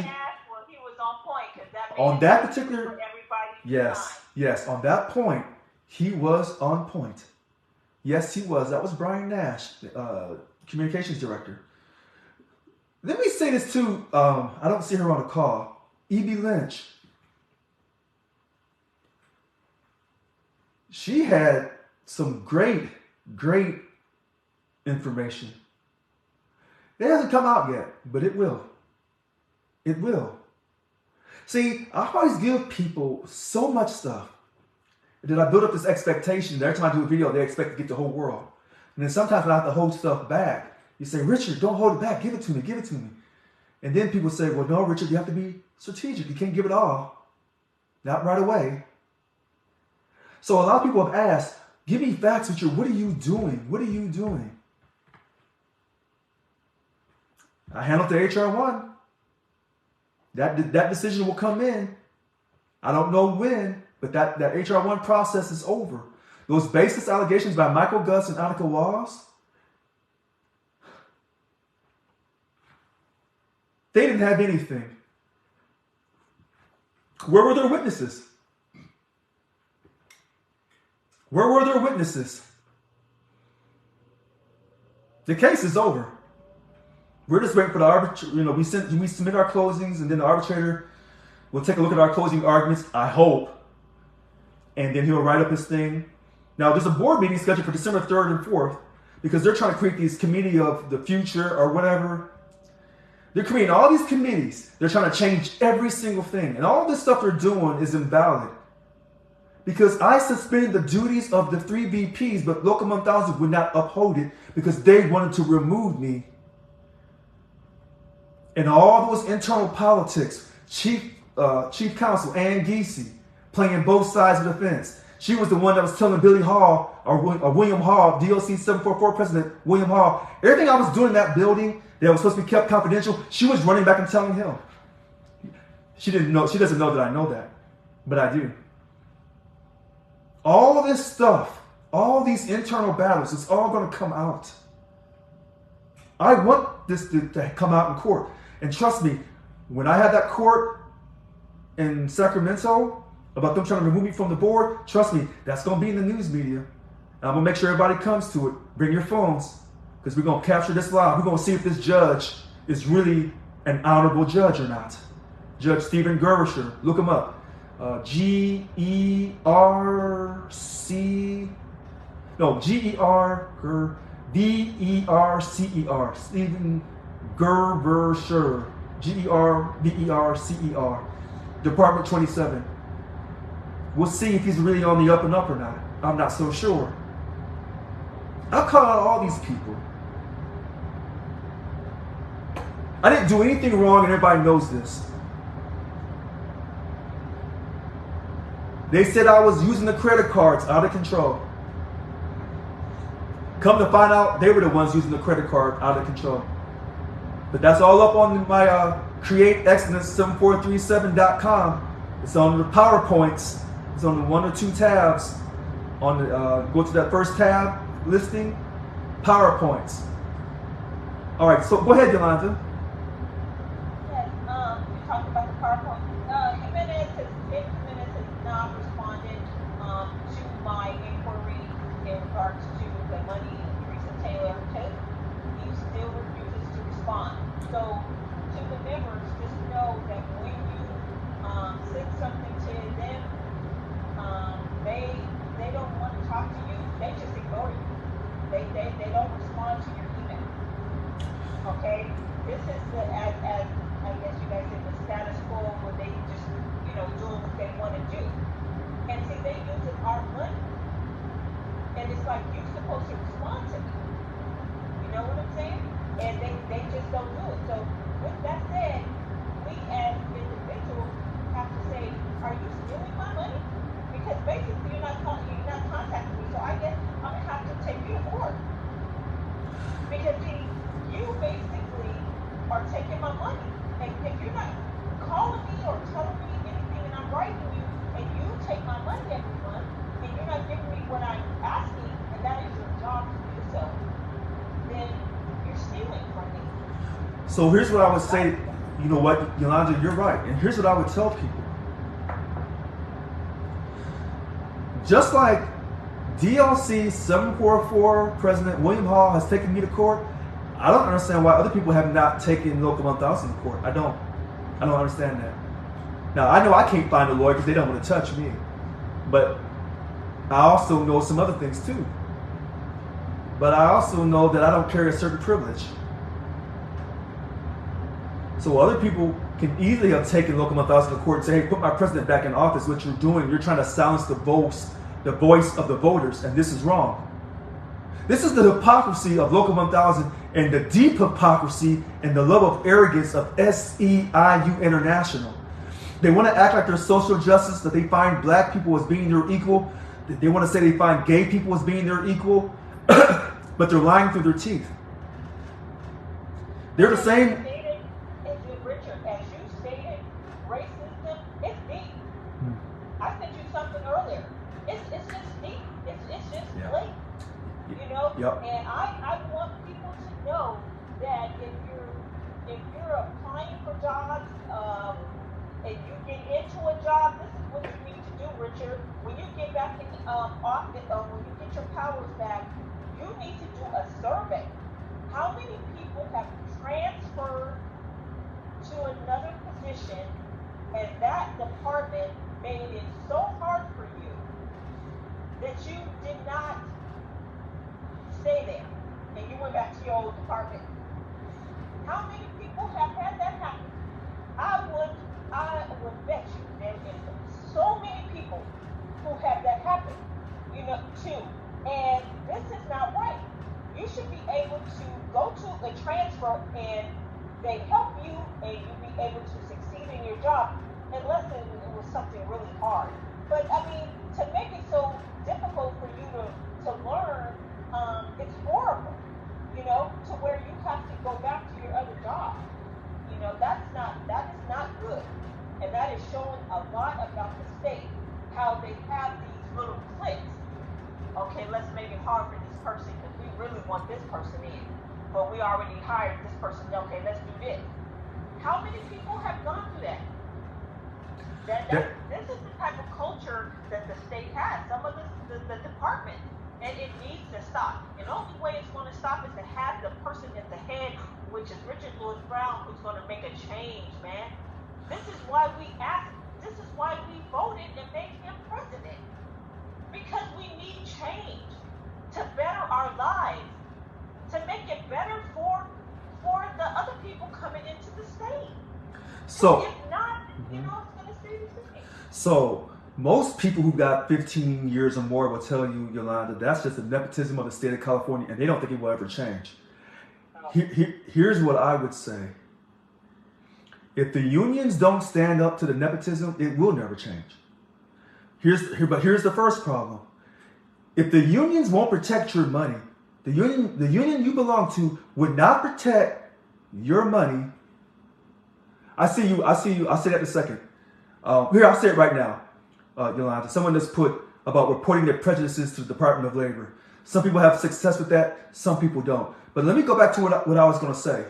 well, he was on point because that on that particular, for everybody. yes, on that point, he was on point. Yes, he was. That was Brian Nash, communications director. Let me say this too. I don't see her on the call. E.B. Lynch. She had some great information. It hasn't come out yet, but it will. It will. See, I always give people so much stuff that I build up this expectation. Every time I do a video, they expect to get the whole world. And then sometimes when I have to hold stuff back, you say, Richard, don't hold it back. Give it to me. Give it to me. And then people say, well, no, Richard, you have to be strategic. You can't give it all. Not right away. So a lot of people have asked, give me facts, Richard. What are you doing? What are you doing? I handled the HR1. That decision will come in. I don't know when, but that HR1 process is over. Those baseless allegations by Michael Gus and Annika Walls, they didn't have anything. Where were their witnesses? Where were their witnesses? The case is over. We're just waiting for the arbitrator. We submit our closings, and then the arbitrator will take a look at our closing arguments, I hope. And then he'll write up his thing. Now, there's a board meeting scheduled for December 3rd and 4th because they're trying to create these committee of the future or whatever. They're creating all these committees. They're trying to change every single thing. And all this stuff they're doing is invalid. Because I suspended the duties of the 3 VPs, but Local 1000 would not uphold it because they wanted to remove me. And all those internal politics, Chief Counsel Ann Giese playing both sides of the fence. She was the one that was telling Billy Hall, or William Hall, DOC 744 President William Hall, everything I was doing in that building that was supposed to be kept confidential, she was running back and telling him. She doesn't know that I know that, but I do. All of this stuff, all these internal battles, it's all going to come out. I want this to come out in court. And trust me, when I had that court in Sacramento about them trying to remove me from the board, trust me, that's going to be in the news media. And I'm going to make sure everybody comes to it. Bring your phones, because we're going to capture this live. We're going to see if this judge is really an honorable judge or not. Judge Stephen Gersher, look him up. Gerbercer, Stephen Gersher, Gerbercer, Department 27. We'll see if he's really on the up and up or not. I'm not so sure. I'll call out all these people. I didn't do anything wrong, and everybody knows this. They said I was using the credit cards out of control. Come to find out, they were the ones using the credit card out of control. But that's all up on my createexcellence7437.com. It's on the PowerPoints. It's on the 1 or 2 tabs. Go to that first tab, listing, PowerPoints. All right, so go ahead, Yolanda. Yes, you talked about the PowerPoint. Jimenez has not responded to my inquiry in regards to the money Teresa Taylor took. He still refuses to respond. So, to the members, just know that when you send something to them, they don't want to talk to you. They just ignore you. They don't respond to your email. Okay, this is as I guess you guys said, the status quo where they just doing what they want to do. And see, they using our money, and it's like you're supposed to respond to me. You know what I'm saying? And they just don't do it. So with that said, we as individuals have to say, are you stealing my money? Because basically you're not contacting me. So I guess I'm gonna have to take you to court. Because see, you basically are taking my money. And if you're not calling me or telling me anything and I'm writing you and you take my money every month and you're not giving me what I'm asking So here's what I would say. You know what, Yolanda, you're right. And here's what I would tell people. Just like DLC 744 President William Hall has taken me to court, I don't understand why other people have not taken Local 1000 to court. I don't understand that. Now, I know I can't find a lawyer because they don't want to touch me. But I also know some other things too. But I also know that I don't carry a certain privilege. So other people can easily have taken Local 1000 to court and say, hey, put my president back in office. What you're doing, you're trying to silence the voice of the voters, and this is wrong. This is the hypocrisy of Local 1000 and the deep hypocrisy and the love of arrogance of SEIU International. They want to act like they're social justice, that they find black people as being their equal. They want to say they find gay people as being their equal, but they're lying through their teeth. They're the same. Richard, as you stated, racism is deep. I sent you something earlier. It's just deep. It's just blatant. You know? Yep. And I want people to know that if you're applying for jobs, and you get into a job, this is what you need to do, Richard. When you get back in office, when you get your powers back, you need to do a survey. How many people have transferred to another position, and that department made it so hard for you that you did not stay there, and you went back to your old department? How many people have had that happen? I would bet you there is so many people who have that happen, too. And this is not right. You should be able to go to a transfer and they help you and you be able to succeed in your job, unless it was something really hard. But I mean, to make it so difficult for you to learn, it's horrible, to where you have to go back to your other job. That is not good. And that is showing a lot about the state, how they have these little cliques. Okay, let's make it hard for this person because we really want this person in. But we already hired this person. Okay, let's do this. How many people have gone through that? This is the type of culture that the state has. Some of the department. And it needs to stop. And the only way it's going to stop is to have the person at the head, which is Richard Lewis Brown, who's going to make a change, man. This is why we voted and made him president. Because we need change to better our lives, to make it better for the other people coming into the state. So, if not, it's going to stay the same. So, most people who got 15 years or more will tell you, Yolanda, that's just the nepotism of the state of California, and they don't think it will ever change. Here's what I would say. If the unions don't stand up to the nepotism, it will never change. But here's the first problem. If the unions won't protect your money, the union you belong to would not protect your money. I see you. I'll say that in a second. Here, I'll say it right now. Yolanda, someone just put about reporting their prejudices to the Department of Labor. Some people have success with that, some people don't. But let me go back to what I was going to say.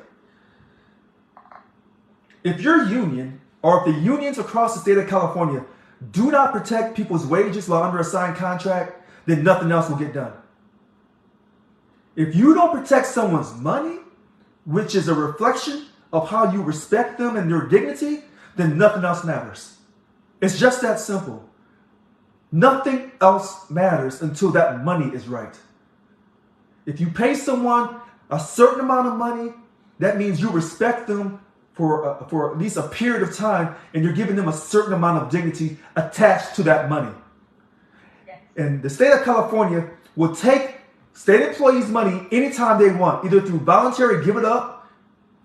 If your union, or if the unions across the state of California do not protect people's wages while under a signed contract, then nothing else will get done. If you don't protect someone's money, which is a reflection of how you respect them and their dignity, then nothing else matters. It's just that simple. Nothing else matters until that money is right. If you pay someone a certain amount of money, that means you respect them for at least a period of time, and you're giving them a certain amount of dignity attached to that money. And the state of California will take state employees' money anytime they want, either through voluntary give it up,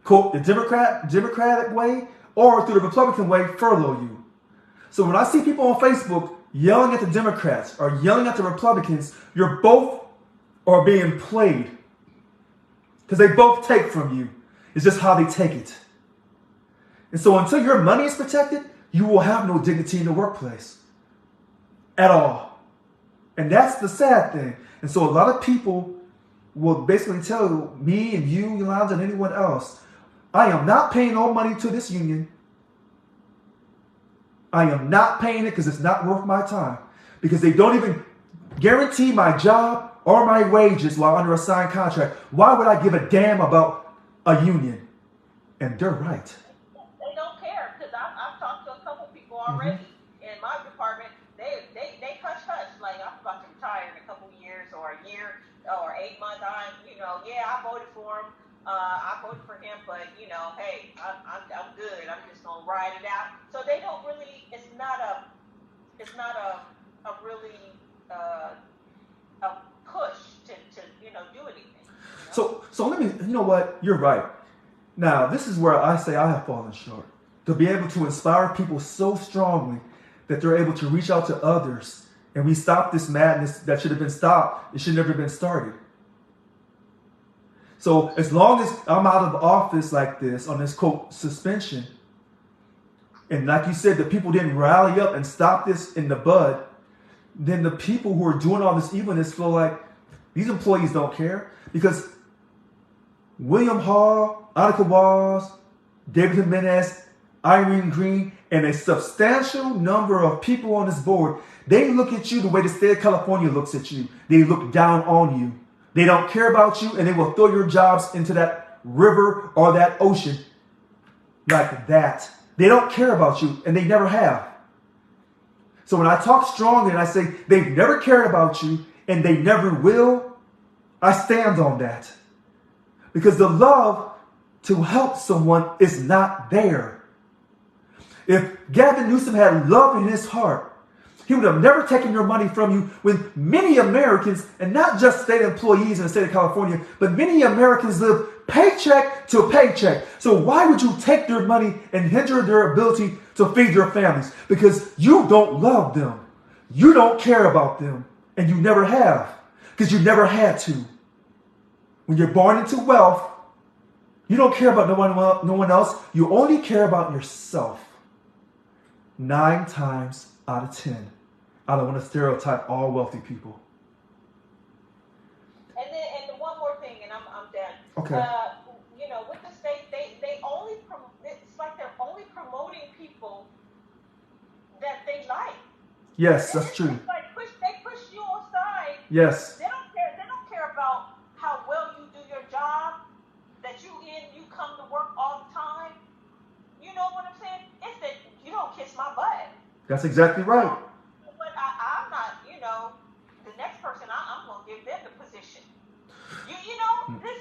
quote, the Democratic way, or through the Republican way, furlough you. So when I see people on Facebook yelling at the Democrats or yelling at the Republicans, you're both are being played. Because they both take from you. It's just how they take it. And so until your money is protected, you will have no dignity in the workplace. At all. And that's the sad thing. And so a lot of people will basically tell me and you, Yolanda, and anyone else, I am not paying no money to this union. I am not paying it because it's not worth my time. Because they don't even guarantee my job or my wages while under a signed contract. Why would I give a damn about a union? And they're right. They don't care, because I've talked to a couple people already in my department. They hush hush, like I'm about to retire in a couple years or a year or 8 months. I voted for him. I voted for him, but hey, I'm good. I'm just gonna ride it out. So they don't really. It's not a really a push to do anything. So let me. You know what? You're right. Now this is where I say I have fallen short. To be able to inspire people so strongly that they're able to reach out to others, and we stop this madness that should have been stopped. It should never have been started. So as long as I'm out of office like this on this quote suspension, and like you said, the people didn't rally up and stop this in the bud, then the people who are doing all this evilness feel like these employees don't care. Because William Hall, Annika Walls, David Jimenez, Irene Green, and a substantial number of people on this board, they look at you the way the state of California looks at you. They look down on you. They don't care about you, and they will throw your jobs into that river or that ocean like that. They don't care about you, and they never have. So when I talk strongly and I say they've never cared about you and they never will, I stand on that. Because the love to help someone is not there. If Gavin Newsom had love in his heart, he would have never taken your money from you when many Americans, and not just state employees in the state of California, but many Americans live paycheck to paycheck. So why would you take their money and hinder their ability to feed their families? Because you don't love them. You don't care about them. And you never have. Because you never had to. When you're born into wealth, you don't care about no one else. You only care about yourself. 9 times out of 10. I don't want to stereotype all wealthy people. And one more thing, and I'm done. Okay. With the state, they only it's like they're only promoting people that they like. Yes, that's true. It's like they push you aside. Yes. They don't care. They don't care about how well you do your job. That you come to work all the time. You know what I'm saying? It's that you don't kiss my butt. That's exactly right. But I'm not. The next person I'm gonna give them the position. This.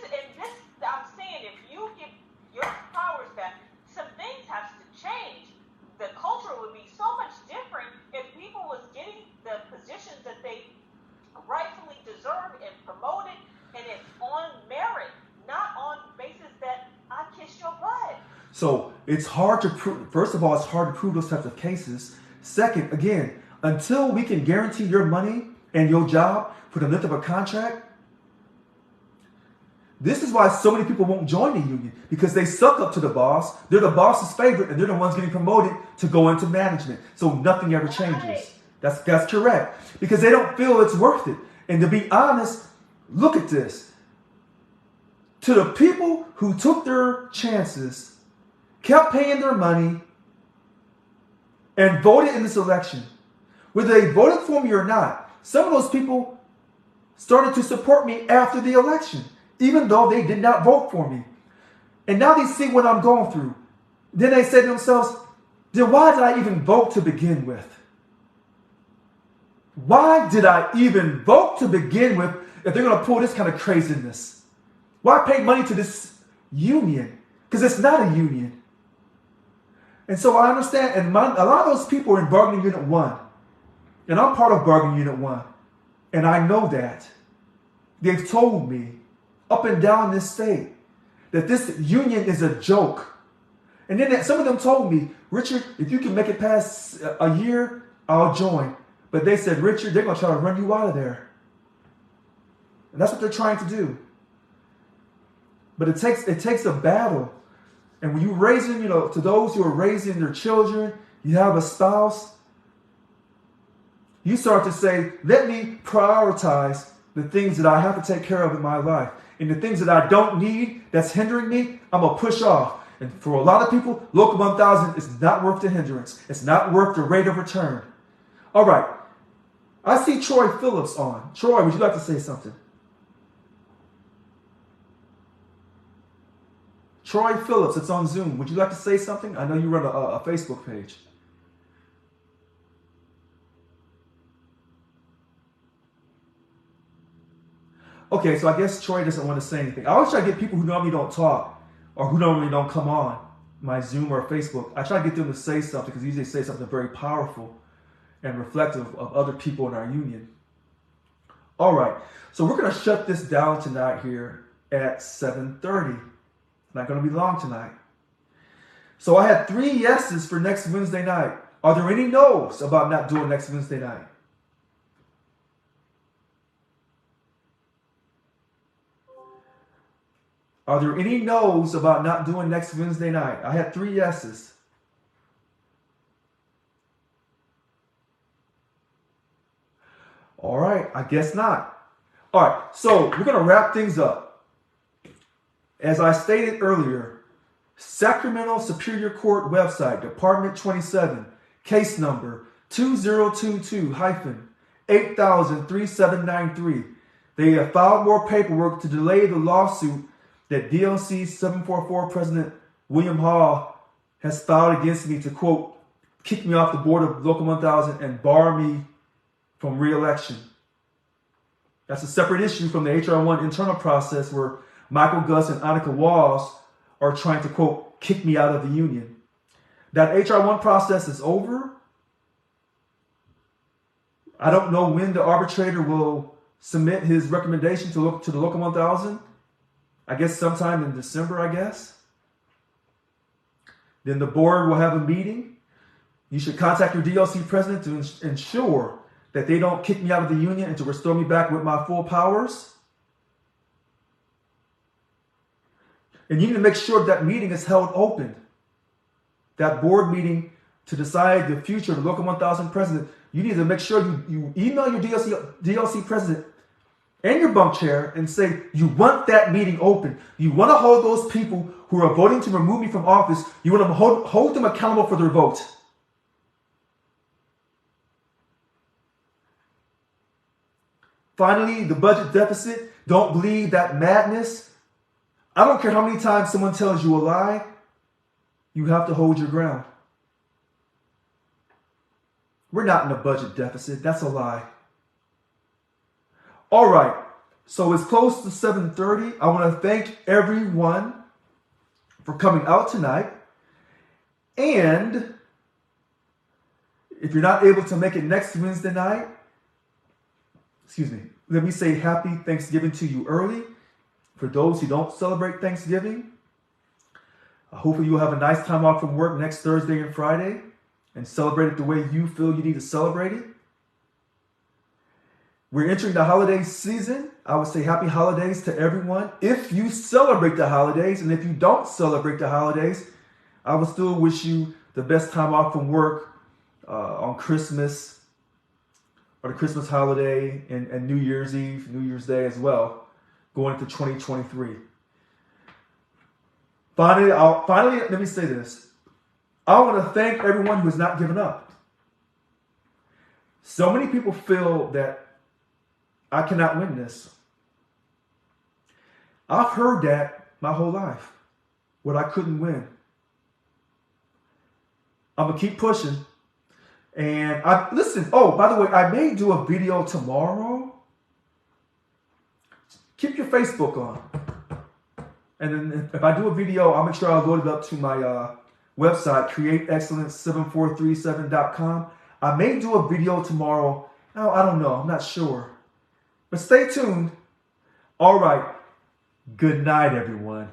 I'm saying if you give your powers back, some things have to change. The culture would be so much different if people was getting the positions that they rightfully deserve and promoted, and it's on merit, not on basis that I kissed your butt. So it's hard to prove. First of all, it's hard to prove those types of cases. Second, again, until we can guarantee your money and your job for the length of a contract, this is why so many people won't join the union, because they suck up to the boss. They're the boss's favorite, and they're the ones getting promoted to go into management. So nothing ever changes. That's correct. Because they don't feel it's worth it. And to be honest, look at this. To the people who took their chances, kept paying their money, and voted in this election, whether they voted for me or not, some of those people started to support me after the election, even though they did not vote for me. And now they see what I'm going through. Then they say to themselves, then why did I even vote to begin with? Why did I even vote to begin with if they're going to pull this kind of craziness? Why pay money to this union? Because it's not a union. And so I understand, and a lot of those people are in bargaining unit 1. And I'm part of bargaining unit 1. And I know that. They've told me up and down this state that this union is a joke. And then some of them told me, Richard, if you can make it past a year, I'll join. But they said, Richard, they're going to try to run you out of there. And that's what they're trying to do. But it takes a battle. And when you're raising, to those who are raising their children, you have a spouse, you start to say, let me prioritize the things that I have to take care of in my life. And the things that I don't need, that's hindering me, I'm going to push off. And for a lot of people, Local 1000 is not worth the hindrance. It's not worth the rate of return. All right. I see Troy Phillips on. Troy, would you like to say something? Troy Phillips, it's on Zoom. Would you like to say something? I know you run a Facebook page. Okay, so I guess Troy doesn't want to say anything. I always try to get people who normally don't talk or who normally don't come on my Zoom or Facebook. I try to get them to say something because usually they say something very powerful and reflective of other people in our union. All right, so we're going to shut this down tonight here at 7:30. Not going to be long tonight. So I had 3 yeses for next Wednesday night. Are there any no's about not doing next Wednesday night? Are there any no's about not doing next Wednesday night? I had 3 yeses. All right, I guess not. All right, so we're going to wrap things up. As I stated earlier, Sacramento Superior Court website, Department 27, case number 2022-803793. They have filed more paperwork to delay the lawsuit that DLC 744 President William Hall has filed against me to, quote, kick me off the board of Local 1000 and bar me from re-election. That's a separate issue from the HR1 internal process where Michael Gus and Annika Walls are trying to, quote, kick me out of the union. That HR1 process is over. I don't know when the arbitrator will submit his recommendation to the Local 1000. I guess sometime in December, I guess. Then the board will have a meeting. You should contact your DLC president to ensure that they don't kick me out of the union and to restore me back with my full powers. And you need to make sure that meeting is held open. That board meeting to decide the future of the Local 1000 president, you need to make sure you email your DLC president and your bunk chair and say you want that meeting open. You want to hold those people who are voting to remove me from office, you want to hold them accountable for their vote. Finally, the budget deficit. Don't believe that madness. I don't care how many times someone tells you a lie, you have to hold your ground. We're not in a budget deficit. That's a lie. All right, so it's close to 7:30. I want to thank everyone for coming out tonight. And if you're not able to make it next Wednesday night, let me say happy Thanksgiving to you early. For those who don't celebrate Thanksgiving, hopefully you'll have a nice time off from work next Thursday and Friday and celebrate it the way you feel you need to celebrate it. We're entering the holiday season. I would say happy holidays to everyone. If you celebrate the holidays, and if you don't celebrate the holidays, I would still wish you the best time off from work on Christmas or the Christmas holiday and New Year's Eve, New Year's Day as well, going into 2023. Finally, let me say this. I want to thank everyone who has not given up. So many people feel that I cannot win this. I've heard that my whole life, what I couldn't win. I'm going to keep pushing. And listen, by the way, I may do a video tomorrow. Keep your Facebook on. And then if I do a video, I'll make sure I'll load it up to my website, createexcellence7437.com. I may do a video tomorrow. No, I don't know. I'm not sure. But stay tuned. All right. Good night, everyone.